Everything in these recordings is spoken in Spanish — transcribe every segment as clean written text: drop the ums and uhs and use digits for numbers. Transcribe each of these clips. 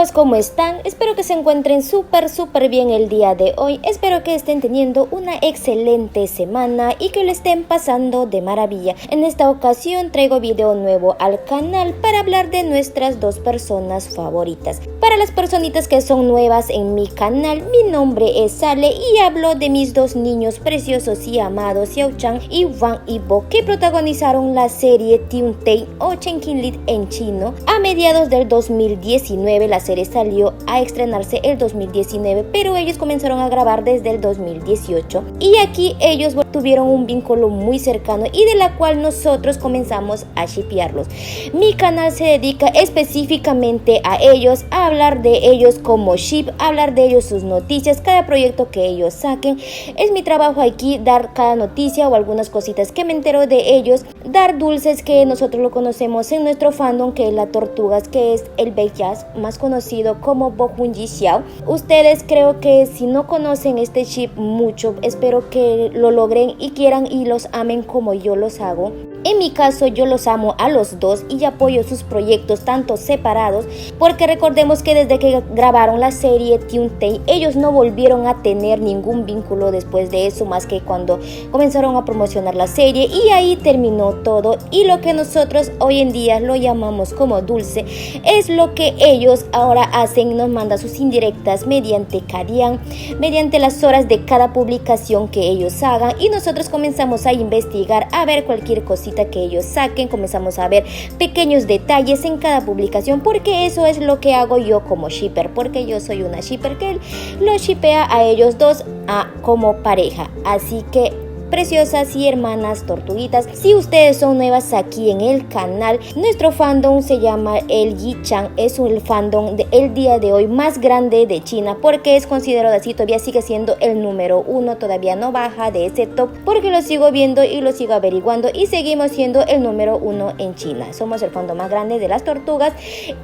chicos, ¿cómo están? Espero que se encuentren súper bien el día de hoy. Espero que estén teniendo una excelente semana y que lo estén pasando de maravilla. En esta ocasión traigo video nuevo al canal para hablar de nuestras dos personas favoritas. Para las personitas que son nuevas en mi canal, mi nombre es Sale y hablo de mis dos niños preciosos y amados, Xiaochang y Wang Yibo, que protagonizaron la serie Tiantai o Chenqinli en chino a mediados del 2019. La serie salió a estrenarse el 2019, pero ellos comenzaron a grabar desde el 2018 y aquí ellos tuvieron un vínculo muy cercano y de la cual nosotros comenzamos a shippearlos. Mi canal se dedica específicamente a ellos, a hablar de ellos como ship, a hablar de ellos sus noticias, cada proyecto que ellos saquen. Es mi trabajo aquí dar cada noticia o algunas cositas que me entero de ellos, dar dulces que nosotros lo conocemos en nuestro fandom, que es la tortugas, que es el Beiyas, más conocido como Bohunji Xiao. Ustedes creo que si no conocen este ship mucho, espero que lo logren y quieran y los amen como yo los hago. En mi caso yo los amo a los dos y apoyo sus proyectos tanto separados, porque recordemos que desde que grabaron la serie Tiantai ellos no volvieron a tener ningún vínculo después de eso, más que cuando comenzaron a promocionar la serie, y ahí terminó todo. Y lo que nosotros hoy en día lo llamamos como dulce es lo que ellos ahora hacen, nos mandan sus indirectas mediante Karian, mediante las horas de cada publicación que ellos hagan, y nosotros comenzamos a investigar, a ver cualquier cosita que ellos saquen, comenzamos a ver pequeños detalles en cada publicación, porque eso es lo que hago yo como shipper, porque yo soy una shipper que los shippea a ellos dos como pareja. Así que preciosas y hermanas tortuguitas, si ustedes son nuevas aquí en el canal, nuestro fandom se llama el Yichang, es el fandom del día de hoy más grande de China, porque es considerado así, todavía sigue siendo el número uno, todavía no baja de ese top, porque lo sigo viendo y lo sigo averiguando y seguimos siendo el número uno en China. Somos el fandom más grande de las tortugas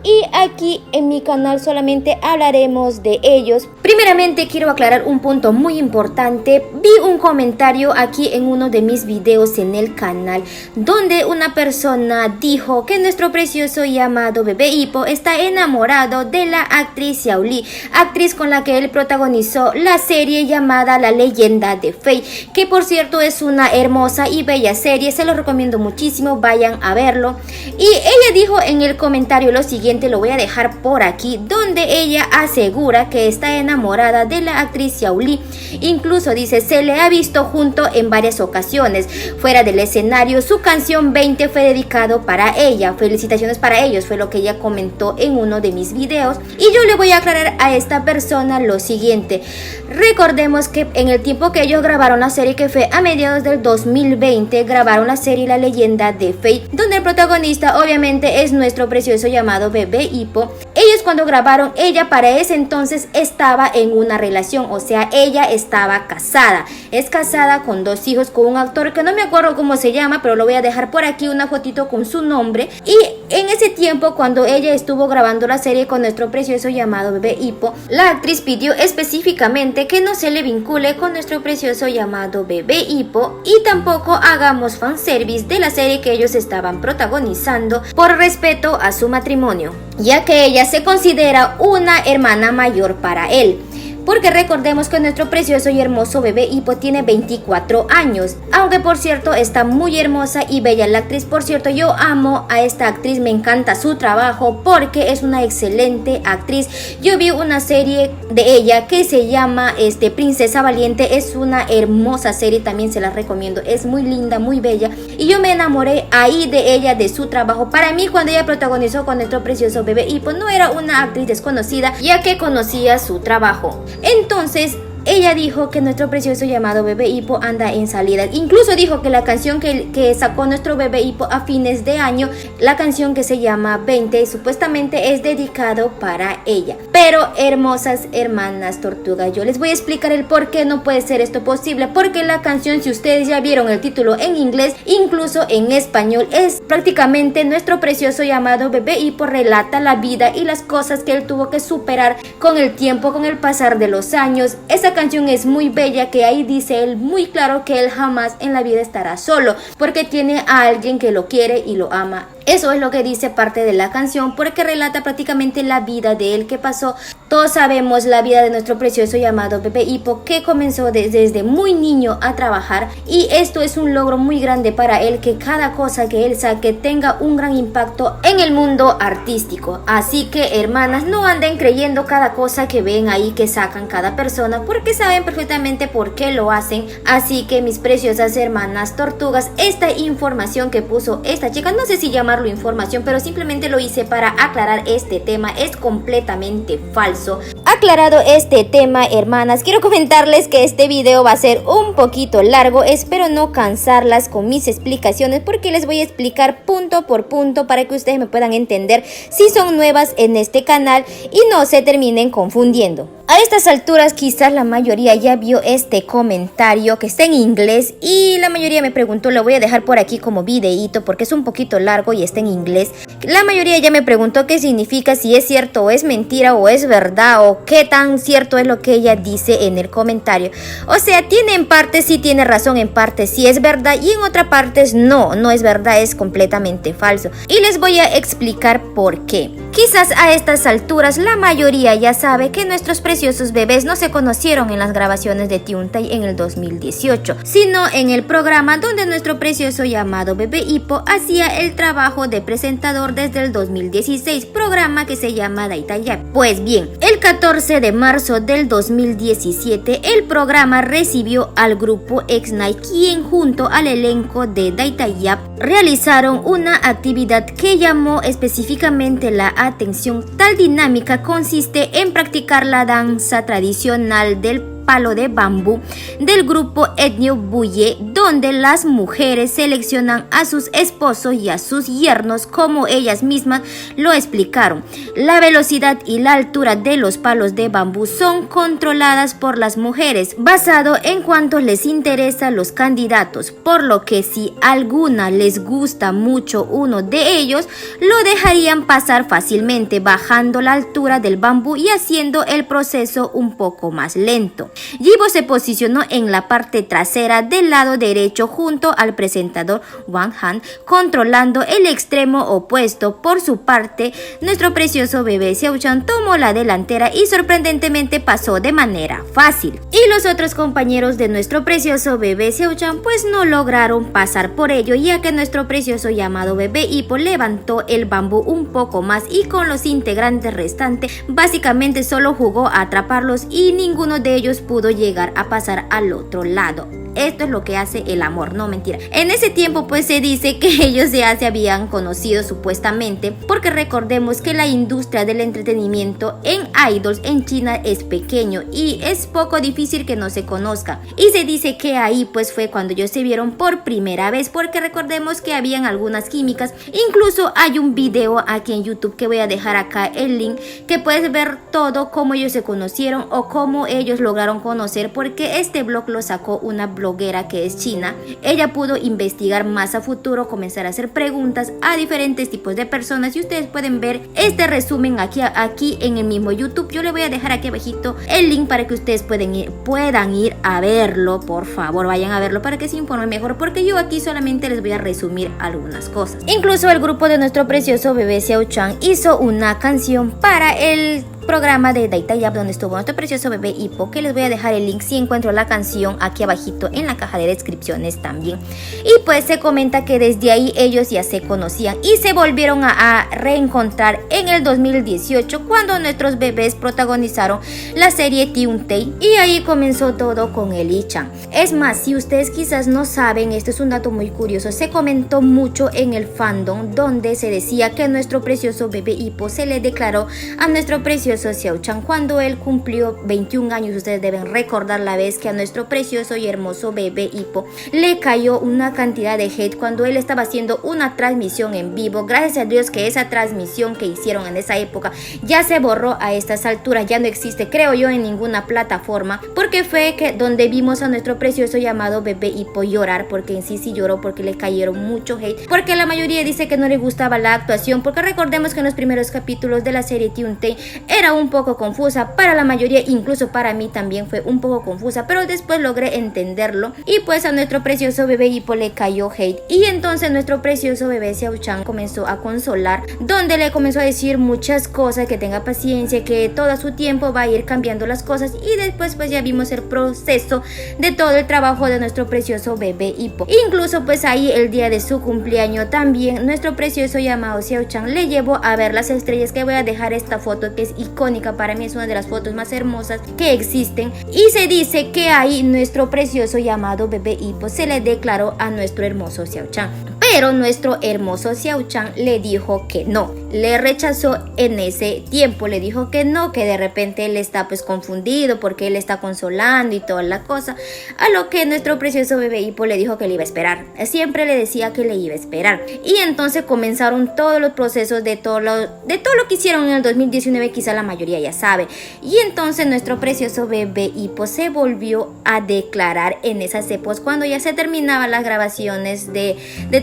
y aquí en mi canal solamente hablaremos de ellos. Primeramente quiero aclarar un punto muy importante. Vi un comentario aquí en uno de mis videos en el canal donde una persona dijo que nuestro precioso y amado bebé Yibo está enamorado de la actriz Xiao Li, actriz con la que él protagonizó la serie llamada La Leyenda de Fei, que por cierto es una hermosa y bella serie, se los recomiendo muchísimo, vayan a verlo. Y ella dijo en el comentario lo siguiente, lo voy a dejar por aquí, donde ella asegura que está enamorada de la actriz Xiao Li. Incluso dice, se le ha visto junto en varias ocasiones fuera del escenario. Su canción 20 fue dedicado para ella, felicitaciones para ellos, fue lo que ella comentó en uno de mis videos. Y yo le voy a aclarar a esta persona lo siguiente. Recordemos que en el tiempo que ellos grabaron la serie, que fue a mediados del 2020, grabaron la serie La Leyenda de Fei, donde el protagonista obviamente es nuestro precioso llamado bebé Yibo. Ellos cuando grabaron, ella para ese entonces estaba en una relación, o sea, ella estaba casada, es casada con dos hijos con un actor que no me acuerdo cómo se llama, pero lo voy a dejar por aquí una fotito con su nombre. Y en ese tiempo, cuando ella estuvo grabando la serie con nuestro precioso llamado bebé Yibo, la actriz pidió específicamente que no se le vincule con nuestro precioso llamado bebé Yibo y tampoco hagamos fanservice de la serie que ellos estaban protagonizando, por respeto a su matrimonio, ya que ella se considera una hermana mayor para él. Porque recordemos que nuestro precioso y hermoso bebé Yibo tiene 24 años, aunque por cierto está muy hermosa y bella la actriz. Por cierto, yo amo a esta actriz, me encanta su trabajo porque es una excelente actriz. Yo vi una serie de ella que se llama Princesa Valiente, es una hermosa serie, también se la recomiendo, es muy linda, muy bella, y yo me enamoré ahí de ella, de su trabajo. Para mí, cuando ella protagonizó con nuestro precioso bebé Yibo, no era una actriz desconocida, ya que conocía su trabajo. Entonces ella dijo que nuestro precioso llamado bebé Yibo anda en salida. Incluso dijo que la canción que sacó nuestro bebé Yibo a fines de año, la canción que se llama 20, supuestamente es dedicado para ella. Pero hermosas hermanas tortugas, yo les voy a explicar el por qué no puede ser esto posible. Porque la canción, si ustedes ya vieron el título en inglés, incluso en español, es prácticamente nuestro precioso llamado bebé Yibo relata la vida y las cosas que él tuvo que superar con el tiempo, con el pasar de los años. Esa esta canción es muy bella, que ahí dice él muy claro que él jamás en la vida estará solo, porque tiene a alguien que lo quiere y lo ama. Eso es lo que dice parte de la canción, porque relata prácticamente la vida de él que pasó. Todos sabemos la vida de nuestro precioso llamado Pepe Hippo, que comenzó desde muy niño a trabajar, y esto es un logro muy grande para él, que cada cosa que él saque tenga un gran impacto en el mundo artístico. Así que, hermanas, no anden creyendo cada cosa que ven ahí que sacan cada persona, porque saben perfectamente por qué lo hacen. Así que, mis preciosas hermanas tortugas, esta información que puso esta chica, no sé si llamarlo información, pero simplemente lo hice para aclarar este tema, es completamente falso. Aclarado este tema, hermanas, quiero comentarles que este video va a ser un poquito largo. Espero no cansarlas con mis explicaciones, porque les voy a explicar punto por punto para que ustedes me puedan entender si son nuevas en este canal y no se terminen confundiendo. A estas alturas quizás la mayoría ya vio este comentario que está en inglés, y la mayoría me preguntó, lo voy a dejar por aquí como videíto porque es un poquito largo y está en inglés. La mayoría ya me preguntó qué significa, si es cierto o es mentira o es verdad, o qué tan cierto es lo que ella dice en el comentario. O sea, tiene en parte sí tiene razón, en parte sí es verdad, y en otras partes no es verdad, es completamente falso. Y les voy a explicar por qué. Quizás a estas alturas la mayoría ya sabe que nuestros preciosos bebés no se conocieron en las grabaciones de Tiuntay en el 2018, sino en el programa donde nuestro precioso llamado Pepe Hippo hacía el trabajo de presentador desde el 2016, programa que se llama Daitayap. Pues bien, el 14 de marzo del 2017 el programa recibió al grupo X-Night, quien junto al elenco de Daitayap realizaron una actividad que llamó específicamente la atención. Tal dinámica consiste en practicar la danza tradicional del palo de bambú del grupo etnio Buye, donde las mujeres seleccionan a sus esposos y a sus yernos, como ellas mismas lo explicaron. La velocidad y la altura de los palos de bambú son controladas por las mujeres, basado en cuánto les interesa a los candidatos, por lo que si alguna les gusta mucho uno de ellos, lo dejarían pasar fácilmente, bajando la altura del bambú y haciendo el proceso un poco más lento. Yibo se posicionó en la parte trasera del lado derecho junto al presentador Wang Han, controlando el extremo opuesto. Por su parte, nuestro precioso bebé Xiaochan tomó la delantera y sorprendentemente pasó de manera fácil. Y los otros compañeros de nuestro precioso bebé Xiaochan pues no lograron pasar por ello, ya que nuestro precioso llamado Bebé Hippo levantó el bambú un poco más, y con los integrantes restantes básicamente solo jugó a atraparlos y ninguno de ellos pudo llegar a pasar al otro lado. Esto es lo que hace el amor, no mentira. En ese tiempo pues se dice que ellos ya se habían conocido supuestamente, porque recordemos que la industria del entretenimiento en idols en China es pequeño y es poco difícil que no se conozcan, y se dice que ahí pues fue cuando ellos se vieron por primera vez, porque recordemos que habían algunas químicas. Incluso hay un video aquí en YouTube que voy a dejar acá el link, que puedes ver todo cómo ellos se conocieron o cómo ellos lograron conocer, porque este blog lo sacó una bloguera que es china. Ella pudo investigar más a futuro, comenzar a hacer preguntas a diferentes tipos de personas, y ustedes pueden ver este resumen aquí en el mismo YouTube. Yo le voy a dejar aquí abajito el link para que ustedes puedan ir a verlo. Por favor, vayan a verlo para que se informen mejor, porque yo aquí solamente les voy a resumir algunas cosas. Incluso el grupo de nuestro precioso bebé Xiaochan hizo una canción para el programa de Daitayap donde estuvo nuestro precioso Bebé Hippo, que les voy a dejar el link si encuentro la canción aquí abajito en la caja de descripciones también. Y pues se comenta que desde ahí ellos ya se conocían y se volvieron a reencontrar en el 2018 cuando nuestros bebés protagonizaron la serie Tiuntay, y ahí comenzó todo con el I-chan. Es más, si ustedes quizás no saben, este es un dato muy curioso, se comentó mucho en el fandom donde se decía que nuestro precioso Bebé Hippo se le declaró a nuestro precioso Xiaochan cuando él cumplió 21 años. Ustedes deben recordar la vez que a nuestro precioso y hermoso precioso bebé Hippo le cayó una cantidad de hate cuando él estaba haciendo una transmisión en vivo. Gracias a Dios que esa transmisión que hicieron en esa época ya se borró a estas alturas, ya no existe, creo yo, en ninguna plataforma, porque fue que donde vimos a nuestro precioso llamado bebé Hippo llorar, porque en sí lloró porque le cayeron mucho hate, porque la mayoría dice que no le gustaba la actuación, porque recordemos que en los primeros capítulos de la serie Tiunte era un poco confusa para la mayoría, incluso para mí también fue un poco confusa, pero después logré entenderlo y pues a nuestro precioso bebé Hippo le cayó hate. Y entonces nuestro precioso bebé Xiao Chan comenzó a consolar, donde le comenzó a decir muchas cosas, que tenga paciencia, que todo su tiempo va a ir cambiando las cosas, y después pues ya vimos el proceso de todo el trabajo de nuestro precioso bebé Hippo. Incluso pues ahí el día de su cumpleaños también nuestro precioso llamado Xiao Chan le llevó a ver las estrellas, que voy a dejar esta foto que es icónica, para mí es una de las fotos más hermosas que existen, y se dice que ahí nuestro precioso llamado bebé Hippo se le declaró a nuestro hermoso Xiao Chan. Pero nuestro hermoso Xiao Chan le dijo que no, le rechazó en ese tiempo, le dijo que no, que de repente él está pues confundido porque él está consolando y toda la cosa, a lo que nuestro precioso bebé Hippo le dijo que le iba a esperar, siempre le decía que le iba a esperar. Y entonces comenzaron todos los procesos de todo lo que hicieron en el 2019, quizá la mayoría ya sabe, y entonces nuestro precioso bebé Hippo se volvió a declarar en esas épocas, cuando ya se terminaban las grabaciones de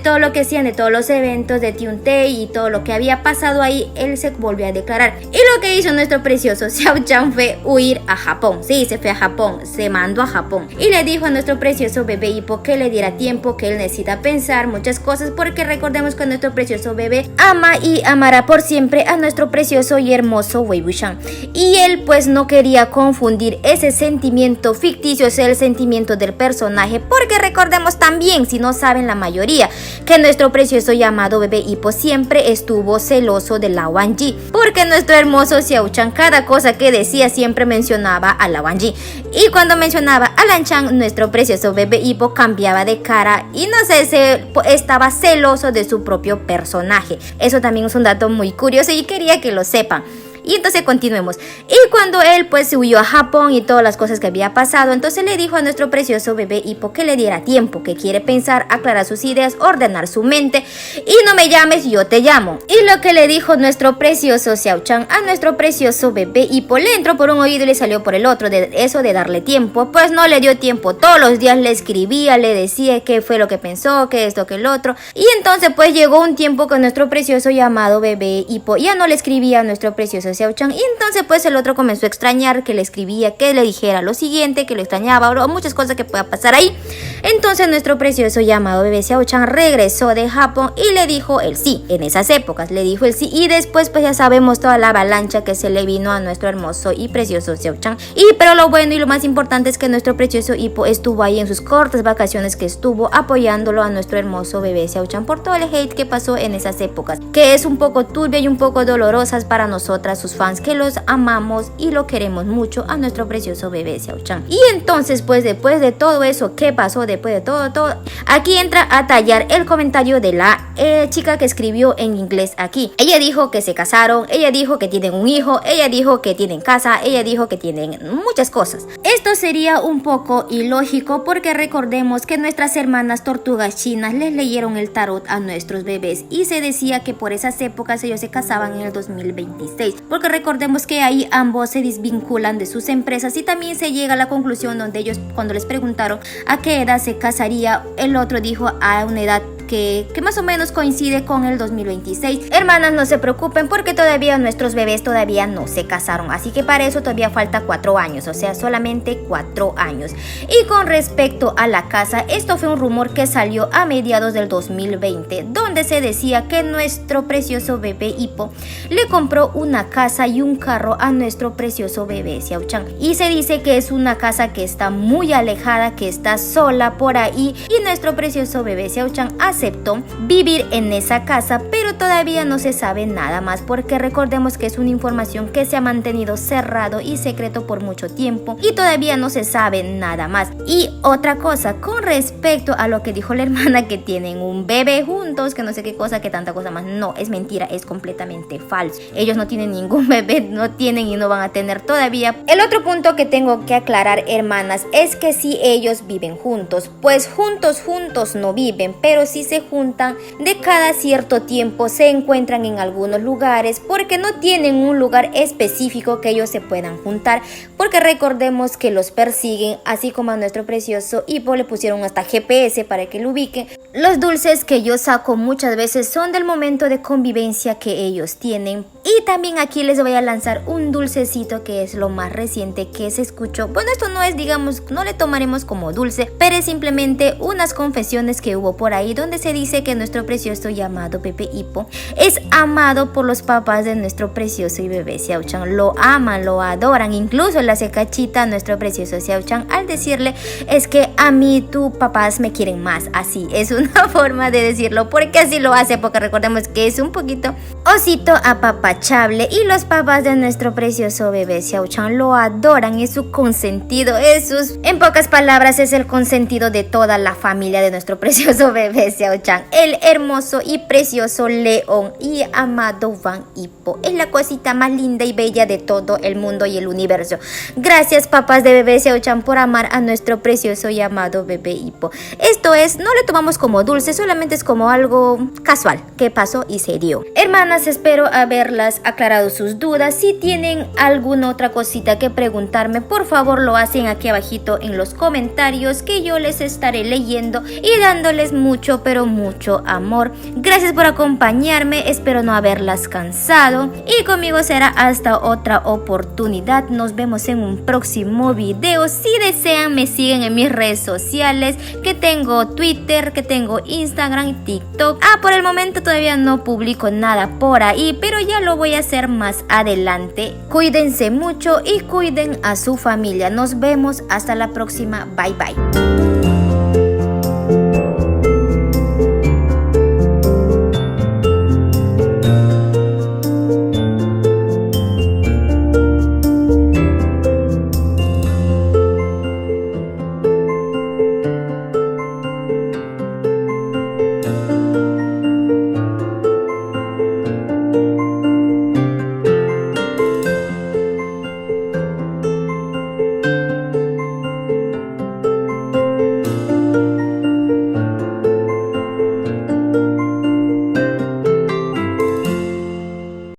todo lo que hacían, de todos los eventos de Tiunte y todo lo que había pasado ahí, él se volvió a declarar. Y lo que hizo nuestro precioso Xiao Chan fue huir a Japón. Sí, se fue a Japón, se mandó a Japón y le dijo a nuestro precioso bebé Hippo que le diera tiempo, que él necesita pensar muchas cosas, porque recordemos que nuestro precioso bebé ama y amará por siempre a nuestro precioso y hermoso Wei Wuxian, y él pues no quería confundir ese sentimiento ficticio, es el sentimiento del personaje, porque recordemos también, si no saben la mayoría, que nuestro precioso llamado bebé Hippo siempre estuvo celoso de la Wang Yi, porque nuestro hermoso Xiao Chan cada cosa que decía siempre mencionaba a la Wang Yi, y cuando mencionaba a Lan Chan, nuestro precioso bebé Hippo cambiaba de cara y no sé, estaba celoso de su propio personaje. Eso también es un dato muy curioso y quería que lo sepan. Y entonces continuemos. Y cuando él pues se huyó a Japón y todas las cosas que había pasado, entonces le dijo a nuestro precioso bebé Hippo que le diera tiempo, que quiere pensar, aclarar sus ideas, ordenar su mente, y no me llames, yo te llamo. Y lo que le dijo nuestro precioso Xiao Chan a nuestro precioso bebé Hippo, le entró por un oído y le salió por el otro, de eso de darle tiempo, pues no le dio tiempo. Todos los días le escribía, le decía qué fue lo que pensó, qué esto, qué el otro. Y entonces pues llegó un tiempo con nuestro precioso llamado bebé Hippo ya no le escribía a nuestro precioso Xiao Chan, y entonces pues el otro comenzó a extrañar que le escribía, que le dijera lo siguiente, que lo extrañaba, o muchas cosas que pueda pasar ahí. Entonces nuestro precioso llamado bebé Xiao Chan regresó de Japón y le dijo el sí. En esas épocas le dijo el sí, y después pues ya sabemos toda la avalancha que se le vino a nuestro hermoso y precioso Xiao Chan. Pero lo bueno y lo más importante es que nuestro precioso Hippo estuvo ahí en sus cortas vacaciones, que estuvo apoyándolo a nuestro hermoso bebé Xiao Chan por todo el hate que pasó en esas épocas, que es un poco turbia y un poco dolorosas para nosotras, sus fans, que los amamos y lo queremos mucho a nuestro precioso bebé Xiao Chan. Y entonces pues después de todo eso que pasó, después de todo, aquí entra a tallar el comentario de la chica que escribió en inglés aquí. Ella dijo que se casaron, ella dijo que tienen un hijo, ella dijo que tienen casa, ella dijo que tienen muchas cosas. Esto sería un poco ilógico, porque recordemos que nuestras hermanas tortugas chinas les leyeron el tarot a nuestros bebés y se decía que por esas épocas ellos se casaban en el 2026, porque recordemos que ahí ambos se desvinculan de sus empresas, y también se llega a la conclusión donde ellos, cuando les preguntaron a qué edad se casaría, el otro dijo a una edad que más o menos coincide con el 2026. Hermanas, no se preocupen, porque todavía nuestros bebés todavía no se casaron, así que para eso todavía falta 4 años, o sea, solamente 4 años. Y con respecto a la casa, esto fue un rumor que salió a mediados del 2020, donde se decía que nuestro precioso bebé Hippo le compró una casa y un carro a nuestro precioso bebé Xiao Chan, y se dice que es una casa que está muy alejada, que está sola por ahí, y nuestro precioso bebé Xiao Chan aceptó vivir en esa casa, pero todavía no se sabe nada más porque recordemos que es una información que se ha mantenido cerrado y secreto por mucho tiempo y todavía no se sabe nada más. Y otra cosa, con respecto a lo que dijo la hermana, que tienen un bebé juntos, que no sé qué cosa, que tanta cosa más, no, es mentira, es completamente falso. Ellos no tienen ningún bebé, no tienen y no van a tener todavía. El otro punto que tengo que aclarar, hermanas, es que si ellos viven juntos, pues juntos no viven, pero si se juntan de cada cierto tiempo, se encuentran en algunos lugares porque no tienen un lugar específico que ellos se puedan juntar, porque recordemos que los persiguen, así como a nuestro precioso Hippo le pusieron hasta GPS para que lo ubiquen. Los dulces que yo saco muchas veces son del momento de convivencia que ellos tienen. Y también aquí les voy a lanzar un dulcecito que es lo más reciente que se escuchó. Bueno, esto no es, digamos, no le tomaremos como dulce, pero es simplemente unas confesiones que hubo por ahí donde se dice que nuestro precioso y amado Pepe Hippo es amado por los papás de nuestro precioso y bebé Xiao Chang. Lo aman, lo adoran, incluso le hace cachita a nuestro precioso Xiao Chang al decirle: es que a mí tus papás me quieren más. Así es una forma de decirlo, porque así lo hace, porque recordemos que es un poquito osito apapachable y los papás de nuestro precioso bebé Xiao Chang lo adoran, es su consentido, en pocas palabras es el consentido de toda la familia de nuestro precioso bebé Xiao Chang, el hermoso y precioso león y amado Van Hippo. Es la cosita más linda y bella de todo el mundo y el universo. Gracias, papás de bebé Xiao Chang, por amar a nuestro precioso y amado bebé Hippo. Esto es, no le tomamos como dulce, solamente es como algo casual que pasó y se dio. Hermanas, espero haberlas aclarado sus dudas. Si tienen alguna otra cosita que preguntarme, por favor lo hacen aquí abajito en los comentarios, que yo les estaré leyendo y dándoles mucho, pero mucho amor. Gracias por acompañarme, espero no haberlas cansado y conmigo será hasta otra oportunidad. Nos vemos en un próximo video. Si desean, me siguen en mis redes sociales, que tengo Twitter, que tengo Instagram y TikTok. Por el momento todavía no publico nada por ahí, pero ya lo voy a hacer más adelante. Cuídense mucho y cuiden a su familia. Nos vemos hasta la próxima. Bye bye.